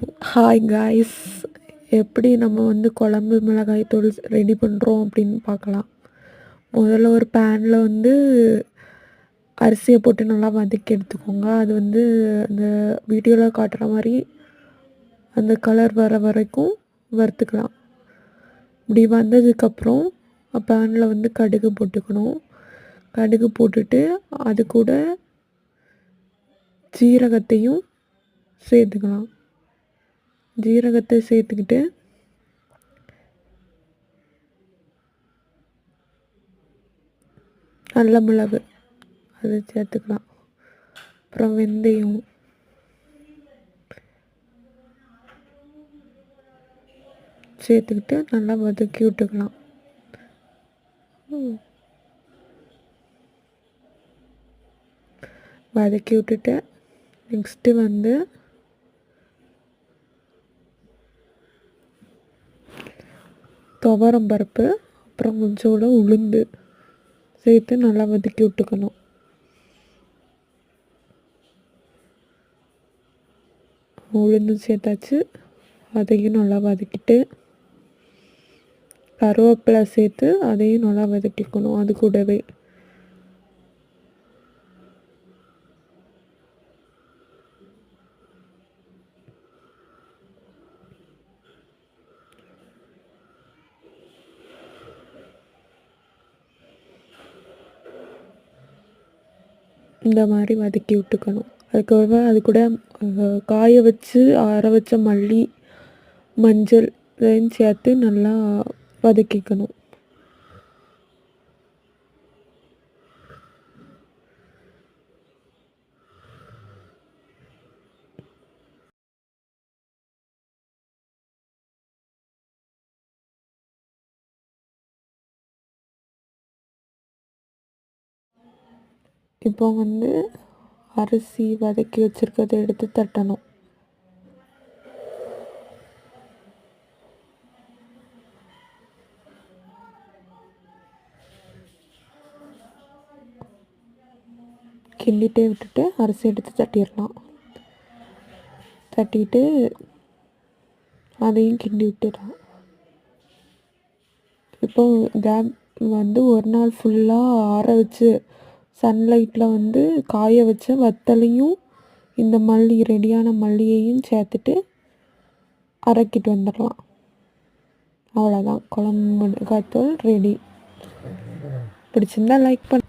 Hi guys, எப்படி நம்ம வந்து குழம்பு மிளகாய் தூள் ரெடி பண்ணுறோம் அப்படின்னு பார்க்கலாம். முதல்ல ஒரு பேனில் வந்து அரிசியை போட்டு நல்லா வதக்கி எடுத்துக்கோங்க. அது வந்து அந்த வீடியோவில் காட்டுற மாதிரி அந்த கலர் வர வரைக்கும் வறுத்துக்கலாம். இப்படி வந்ததுக்கப்புறம் பேனில் வந்து கடுகு போட்டுக்கணும். கடுகு போட்டுட்டு அது கூட ஜீரகத்தையும் சேர்த்துக்கலாம். ஜீரகத்தை சேர்த்துக்கிட்டு நல்ல மிளகு அதை சேர்த்துக்கலாம். அப்புறம் வெந்தயம், சேர்த்துக்கிட்டு நல்லா வதக்கி விட்டுக்கலாம். வதக்கி விட்டுட்டு நெக்ஸ்ட்டு வந்து துவரம் பருப்பு, அப்புறம் கொஞ்சோட உளுந்து சேர்த்து நல்லா வதக்கி விட்டுக்கணும். உளுந்து சேர்த்தாச்சு, அதையும் நல்லா வதக்கிட்டு கருவேப்பிலை சேர்த்து அதையும் நல்லா வதக்கிக்கணும். அது கூடவே இந்த மாதிரி வதக்கி விட்டுக்கணும். அதுக்கப்புறம் அது கூட காய வச்சு ஆற வச்ச மல்லி, மஞ்சள் இதையும் சேர்த்து நல்லா வதக்கிக்கணும். இப்போ வந்து அரிசி வதக்கி வச்சுருக்கதை எடுத்து தட்டணும். கிண்டிகிட்டே விட்டுட்டு அரிசி எடுத்து தட்டிடலாம். தட்டிட்டு அதையும் கிண்டி விட்டுடலாம். இப்போ கேப் வந்து ஒரு நாள் ஃபுல்லாக ஆற வச்சு சன்லைட்டில் வந்து காய வச்ச வத்தலையும் இந்த மல்லி ரெடியான மல்லியையும் சேர்த்துட்டு அரைக்கிட்டு வந்துடலாம். அவ்வளோதான், குழம்பு மிளகாய்த்தூள் ரெடி. பிடிச்சிருந்தா லைக் பண்ணு.